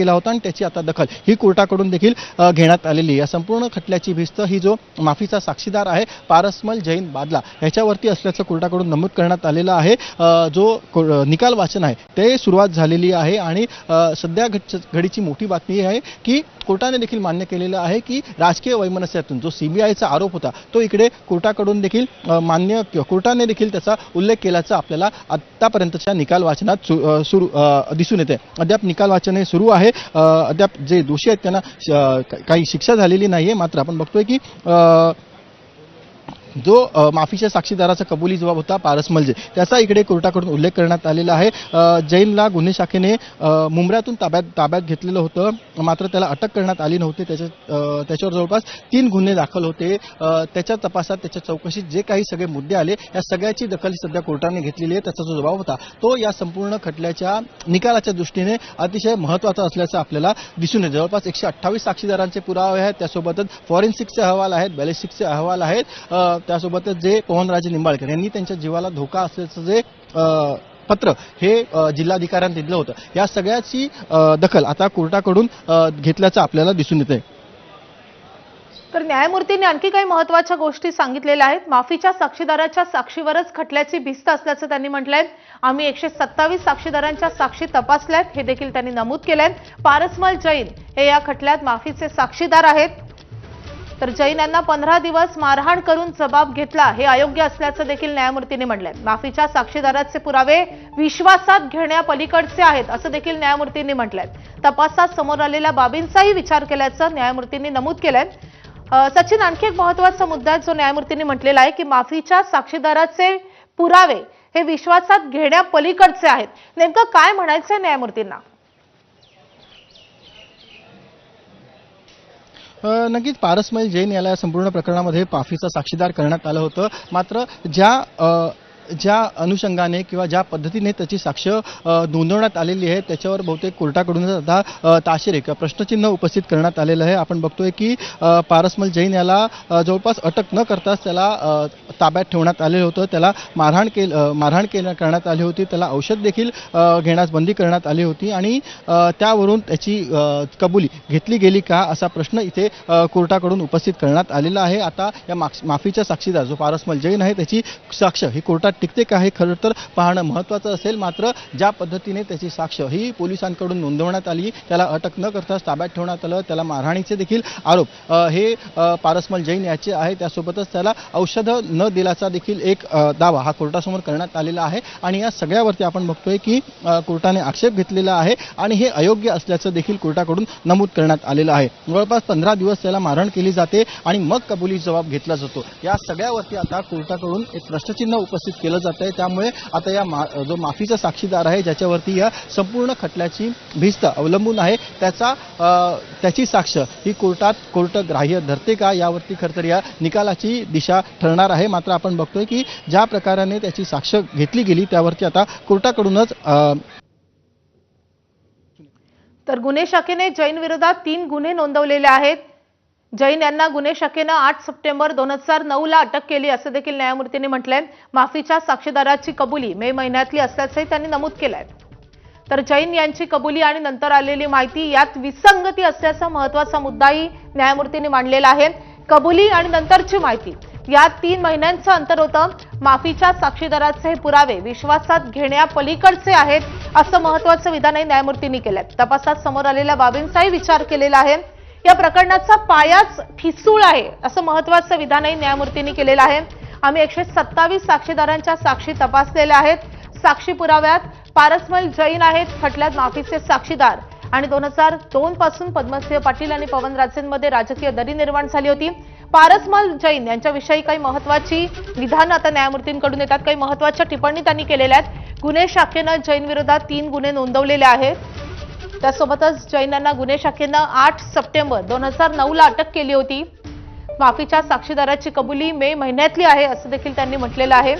केला होता आणि त्याची आता दखल ही कोर्टाकडून देखील घेण्यात आलेली आहे। या संपूर्ण खटल्याची भिस्त ही जो माफीचा साक्षीदार आहे पारसमल जैन बादला ह्याच्यावरती असल्याचं कोर्टाकडून नमूद करण्यात आलेलं आहे। जो निकाल वाचन आहे ते सुरुवात झालेली आहे आणि सध्या घडीची मोठी बातमी आहे की कोर्टाने देखील मान्य केलेलं आहे की राजकीय वैमनस्यातून जो सीबीआयचा आरोप होता तो इकडे कोर्टाकडून देखील कोर्टाने देखील त्याचा उल्लेख केल्याचा आपल्याला आतापर्यंतच्या निकाल वाचनात दिसून येते। अद्याप निकाल वाचन हे सुरू आहे। अद्याप जे दोषी आहेत त्यांना काही शिक्षा झालेली नाहीये। मात्र आपण बघतोय की जो माफीच्या साक्षीदाराचा कबुली जबाब होता पारसमल जैन त्याचा इकडे कोर्टाकडून उल्लेख करण्यात आलेला आहे। जैनला गुन्हे शाखेने मुंब्र्यातून ताब्यात घेतलेलं होतं, मात्र त्याला अटक करण्यात आली नव्हती। त्याच्यावर जवळपास 3 गुन्हे दाखल होते। त्याच्या तपासात त्याच्या चौकशीत जे काही सगळे मुद्दे आले या सगळ्याची दखल सध्या कोर्टाने घेतलेली आहे। त्याचा जो जबाब होता तो या संपूर्ण खटल्याच्या निकालाच्या दृष्टीने अतिशय महत्त्वाचा असल्याचं आपल्याला दिसून येतं। जवळपास 128 साक्षीदारांचे पुरावे आहेत, त्यासोबतच फॉरेन्सिकचे अहवाल आहेत, बॅलिस्टिकचे अहवाल आहेत, त्यासोबतच जे पवनराजे निंबाळकर यांनी त्यांच्या जीवाला धोका असल्याचं जे पत्र हे जिल्हाधिकाऱ्यांनी दिलं होतं या सगळ्याची दखल आता कोर्टाकडून घेतल्याचं आपल्याला दिसून येतंय। तर न्यायमूर्तींनी आणखी काही महत्त्वाच्या गोष्टी सांगितलेल्या आहेत। माफीच्या साक्षीदाराच्या साक्षीवरच खटल्याची भिस्त असल्याचं त्यांनी म्हटलंय। आम्ही 127 साक्षीदारांच्या साक्षी तपासल्यात हे देखील त्यांनी नमूद केलंय। पारसमल जैन हे या खटल्यात माफीचे साक्षीदार आहेत। तर जैन यांना 15 दिवस मारहाण करून जबाब घेतला हे अयोग्य असल्याचं देखील न्यायमूर्तींनी म्हटलंय। माफीच्या साक्षीदाराचे पुरावे विश्वासात घेण्यापलीकडचे आहेत असं देखील न्यायमूर्तींनी म्हटलंय। तपासात समोर आलेल्या बाबींचाही विचार केल्याचं न्यायमूर्तींनी नमूद केलंय। सचिन, आणखी एक महत्त्वाचा मुद्दा जो न्यायमूर्तींनी म्हटलेला आहे की माफीच्या साक्षीदाराचे पुरावे हे विश्वासात घेण्यापलीकडचे आहेत, नेमकं काय म्हणायचंय न्यायमूर्तींना? नक्कीच पारसमल जैन याला संपूर्ण प्रकरणामध्ये माफीचा साक्षीदार करण्यात आलं होतं। मात्र ज्या अनुषंगाने किंवा ज्या पद्धतीने त्याची साक्ष नोंदवण्यात आलेली आहे त्याच्यावर बहुतेक कोर्टाकडूनच आता ताशेरे किंवा प्रश्नचिन्ह उपस्थित करण्यात आलेलं आहे। आपण बघतोय की पारसमल जैन याला जवळपास अटक न करताच त्याला ताब्यात ठेवण्यात आलेलं होतं। त्याला मारहाण करण्यात आली होती, त्याला औषध देखील घेण्यास बंदी करण्यात आली होती आणि त्यावरून त्याची कबुली घेतली गेली का असा प्रश्न इथे कोर्टाकडून उपस्थित करण्यात आलेला आहे। आता या माफीच्या साक्षीदार जो पारसमल जैन आहे त्याची साक्ष ही कोर्टात टिकते का हे खरं तर पाहणं महत्त्वाचं असेल। मात्र ज्या पद्धतीने त्याची साक्ष ही पोलिसांकडून नोंदवण्यात आली, त्याला अटक न करताच ताब्यात ठेवण्यात आलं, त्याला मारहाणीचे देखील आरोप हे पारसमल जैन याचे आहे। त्यासोबतच त्याला औषधं न दिल्याचा देखील एक दावा हा कोर्टासमोर करण्यात आलेला आहे आणि या सगळ्यावरती आपण बघतोय की कोर्टाने आक्षेप घेतलेला आहे आणि हे अयोग्य असल्याचं देखील कोर्टाकडून नमूद करण्यात आलेलं आहे। जवळपास 15 दिवस त्याला मारहाण केली जाते आणि मग कबुली जबाब घेतला जातो। या सगळ्यावरती आता कोर्टाकडून एक प्रश्नचिन्ह उपस्थित केलं जात आहे। त्यामुळे आता या जो माफीचा साक्षीदार आहे ज्याच्यावरती या संपूर्ण खटल्याची भिस्त अवलंबून आहे त्याची साक्ष ही कोर्ट ग्राह्य धरते का यावरती खरं तर या निकालाची दिशा ठरणार आहे। मात्र आपण बघतोय की ज्या प्रकाराने त्याची साक्ष घेतली गेली त्यावरती आता कोर्टाकडूनच तर गुन्हे शाखेने जैन विरोधात 3 गुन्हे नोंदवलेले आहेत। जैन यांना गुन्हे शाखेनं 8 सप्टेंबर 2009 ला अटक केली असं देखील न्यायमूर्तींनी म्हटलंय। माफीच्या साक्षीदाराची कबुली मे महिन्यातली असल्याचंही त्यांनी नमूद केलंय। तर जैन यांची कबुली आणि नंतर आलेली माहिती यात विसंगती असल्याचा महत्त्वाचा मुद्दाही न्यायमूर्तींनी मांडलेला आहे। कबुली आणि नंतरची माहिती यात 3 महिन्यांचं अंतर होतं। माफीच्या साक्षीदाराचे पुरावे विश्वासात घेण्यापलीकडचे आहेत असं महत्त्वाचं विधानही न्यायमूर्तींनी केलंय। तपासात समोर आलेल्या बाबींचाही विचार केलेला आहे। या प्रकरणाचा पायाच ठिसूळ आहे असं महत्त्वाचं विधानही न्यायमूर्तींनी केलेलं आहे। आम्ही 127 साक्षीदारांच्या साक्षी तपासलेल्या आहेत। साक्षी पुराव्यात पारसमल जैन आहेत खटल्यात माफीचे साक्षीदार आणि 2002 पासून पद्मसिंह पाटील आणि पवनराजेंमध्ये राजकीय दरी निर्माण झाली होती। पारसमल जैन यांच्याविषयी काही महत्त्वाची विधानं आता न्यायमूर्तींकडून येतात, काही महत्त्वाच्या टिप्पणी त्यांनी केलेल्या आहेत। गुन्हे शाखेनं जैन विरोधात 3 गुन्हे नोंदवलेले आहेत। त्यासोबतच जैन यांना गुन्हे शाखेनं 8 सप्टेंबर 2009 ला अटक केली होती। माफीच्या साक्षीदाराची कबुली मे महिन्यातली आहे असं देखील त्यांनी म्हटलेलं आहे।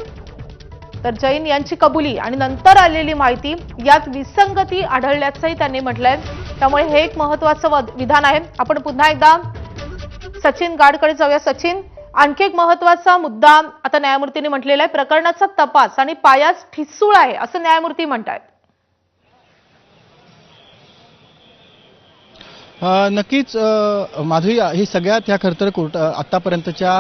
तर जैन यांची कबुली आणि नंतर आलेली माहिती यात विसंगती आढळल्याचंही त्यांनी म्हटलंय। त्यामुळे हे एक महत्त्वाचं विधान आहे। आपण पुन्हा एकदा सचिन गाडकडे जाऊया। सचिन, आणखी एक महत्त्वाचा मुद्दा आता न्यायमूर्तींनी म्हटलेला आहे, प्रकरणाचा तपास आणि पायाच ठिसूळ आहे असं न्यायमूर्ती म्हणतात। नक्कीच माधुरी ही सगळ्यात ह्या खरं तर कोर्ट आतापर्यंतच्या